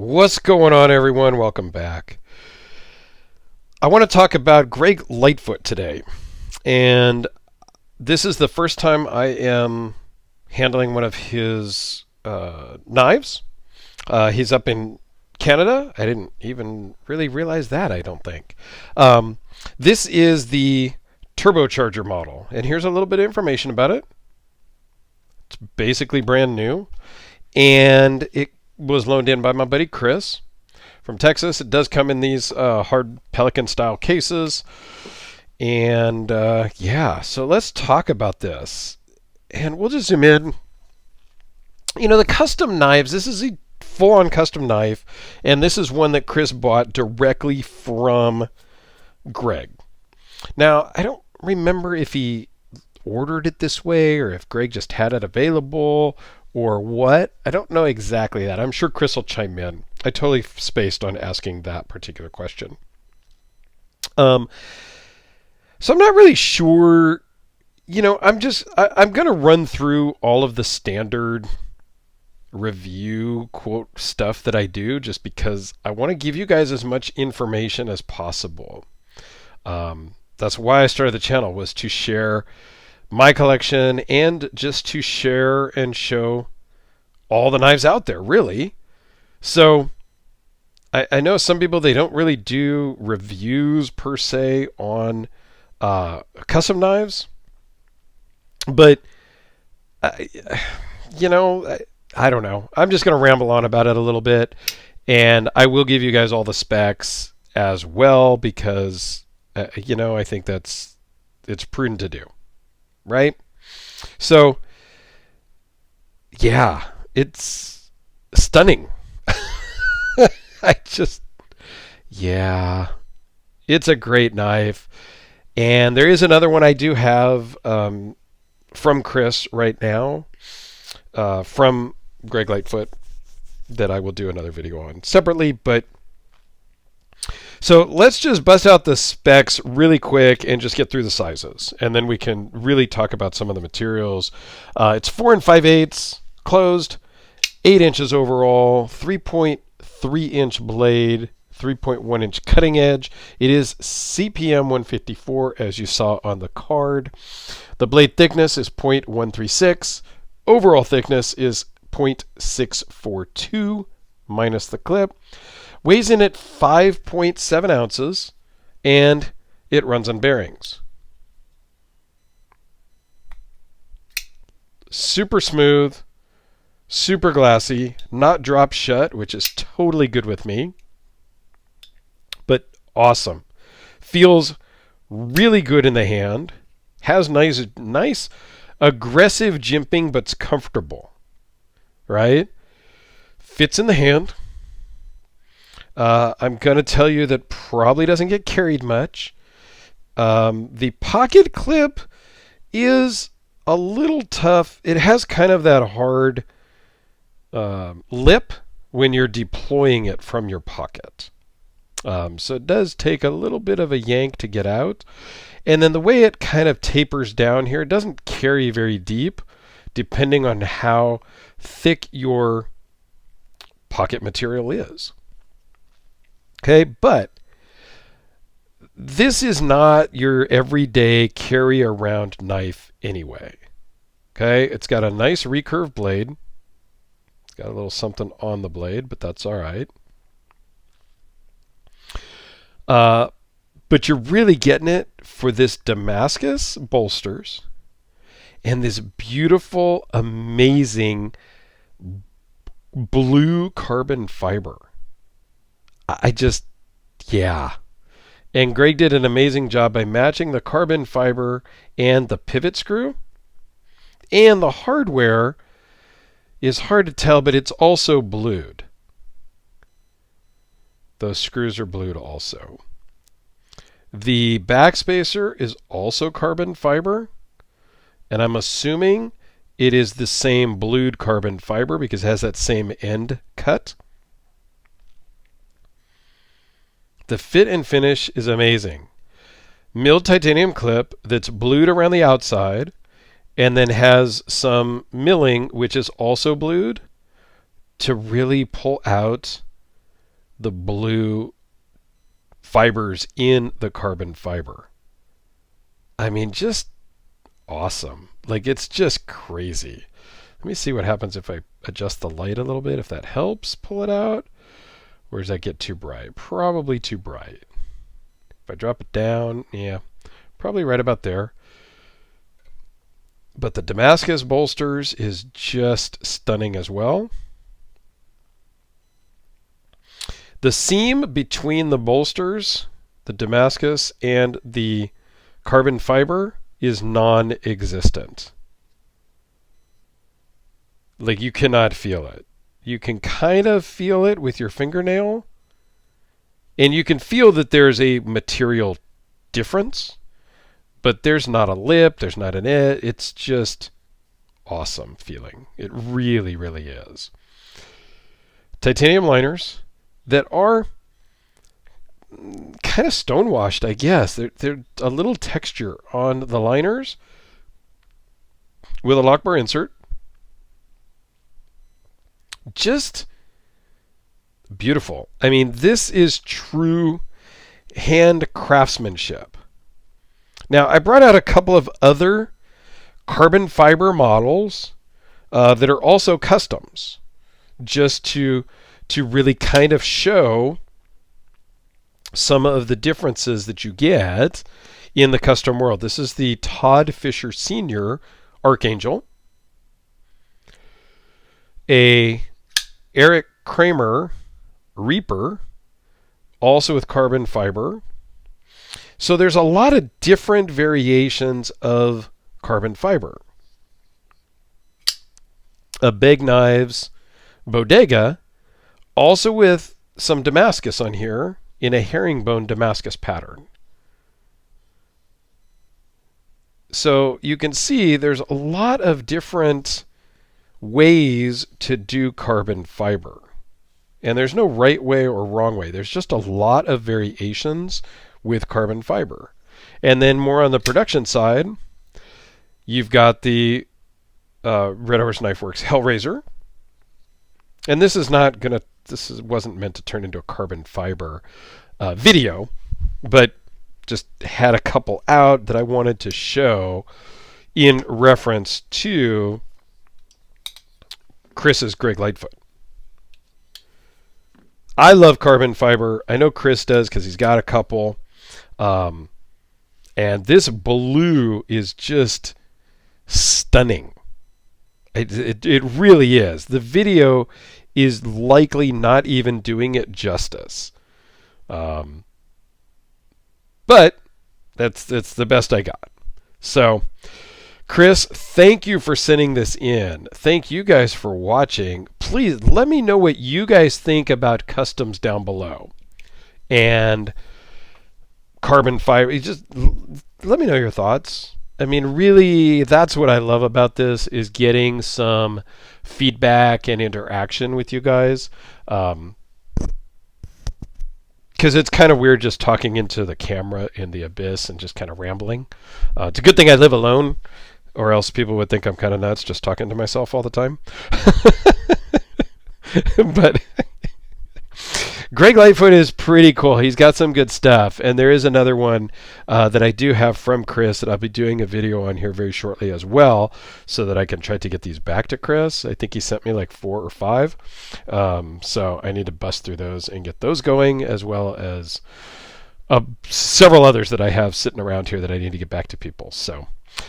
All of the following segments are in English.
What's going on, everyone? Welcome back. I want to talk about Greg Lightfoot today. And this is the first time I am handling one of his knives. He's up in Canada. I didn't even really realize that, I don't think. This is the Turbocharger model. And here's a little bit of information about it. It's basically brand new. And it was loaned in by my buddy Chris from Texas. It does come in these hard Pelican style cases. And yeah, so let's talk about this. And we'll just zoom in. You know, the custom knives, this is a full-on custom knife. And this is one that Chris bought directly from Greg. Now, I don't remember if he ordered it this way or if Greg just had it available or what. I don't know exactly that. I'm sure Chris will chime in. I totally spaced on asking that particular question. So I'm not really sure. You know, I'm going to run through all of the standard review quote stuff that I do just because I want to give you guys as much information as possible. That's why I started the channel, was to share my collection and just to share and show all the knives out there, really. So I know some people, they don't really do reviews per se on custom knives, but you know, I don't know. I'm just going to ramble on about it a little bit, and I will give you guys all the specs as well because you know, I think it's prudent to do. Right? So, yeah, it's stunning. Yeah, it's a great knife. And there is another one I do have from Chris right now, from Greg Lightfoot, that I will do another video on separately, but so let's just bust out the specs really quick and just get through the sizes. And then we can really talk about some of the materials. It's 4 5/8 closed, 8 inches overall, 3.3 inch blade, 3.1 inch cutting edge. It is CPM 154 as you saw on the card. The blade thickness is 0.136. Overall thickness is 0.642 minus the clip. Weighs in at 5.7 ounces, and it runs on bearings. Super smooth, super glassy, not drop shut, which is totally good with me, but awesome. Feels really good in the hand. Has nice aggressive jimping, but's comfortable, right? Fits in the hand. I'm going to tell you that probably doesn't get carried much. The pocket clip is a little tough. It has kind of that hard lip when you're deploying it from your pocket. So it does take a little bit of a yank to get out. And then the way it kind of tapers down here, it doesn't carry very deep, depending on how thick your pocket material is. Okay, but this is not your everyday carry around knife anyway. Okay, it's got a nice recurve blade. It's got a little something on the blade, but that's all right. But you're really getting it for this Damascus bolsters and this beautiful, amazing blue carbon fiber. Yeah. And Greg did an amazing job by matching the carbon fiber and the pivot screw. And the hardware is hard to tell, but it's also blued. Those screws are blued also. The backspacer is also carbon fiber. And I'm assuming it is the same blued carbon fiber because it has that same end cut. The fit and finish is amazing. Milled titanium clip that's blued around the outside and then has some milling, which is also blued, to really pull out the blue fibers in the carbon fiber. I mean, just awesome. Like, it's just crazy. Let me see what happens if I adjust the light a little bit, if that helps pull it out. Or does that get too bright? Probably too bright. If I drop it down, yeah, probably right about there. But the Damascus bolsters is just stunning as well. The seam between the bolsters, the Damascus, and the carbon fiber is non-existent. Like, you cannot feel it. You can kind of feel it with your fingernail, and you can feel that there's a material difference, but there's not a lip, there's not an it. It's just awesome feeling. It really, really is. Titanium liners that are kind of stonewashed, I guess. They're a little texture on the liners with a lock bar insert. Just beautiful. I mean, this is true hand craftsmanship. Now, I brought out a couple of other carbon fiber models that are also customs, just to really kind of show some of the differences that you get in the custom world. This is the Todd Fisher Sr. Archangel, a Eric Kramer Reaper, also with carbon fiber. So there's a lot of different variations of carbon fiber. A Big Knives Bodega, also with some Damascus on here in a herringbone Damascus pattern. So you can see there's a lot of different ways to do carbon fiber. And there's no right way or wrong way. There's just a lot of variations with carbon fiber. And then more on the production side, you've got the Red Horse Knife Works Hellraiser. And this wasn't meant to turn into a carbon fiber video, but just had a couple out that I wanted to show in reference to Chris's Greg Lightfoot. I love carbon fiber. I know Chris does because he's got a couple. And this blue is just stunning. It really is. The video is likely not even doing it justice. But that's the best I got. So, Chris, thank you for sending this in. Thank you guys for watching. Please let me know what you guys think about customs down below. And carbon fiber, just let me know your thoughts. I mean, really, that's what I love about this, is getting some feedback and interaction with you guys. Because it's kind of weird just talking into the camera in the abyss and just kind of rambling. It's a good thing I live alone, or else people would think I'm kind of nuts just talking to myself all the time. But Greg Lightfoot is pretty cool. He's got some good stuff. And there is another one that I do have from Chris that I'll be doing a video on here very shortly as well, so that I can try to get these back to Chris. I think he sent me like 4 or 5. So I need to bust through those and get those going, as well as several others that I have sitting around here that I need to get back to people. So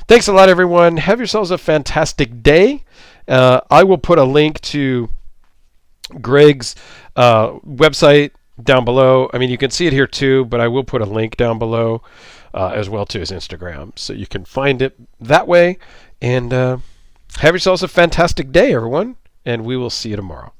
thanks a lot, everyone. Have yourselves a fantastic day. I will put a link to Greg's website down below. I mean, you can see it here too, but I will put a link down below as well to his Instagram, so you can find it that way. And have yourselves a fantastic day, everyone, and we will see you tomorrow.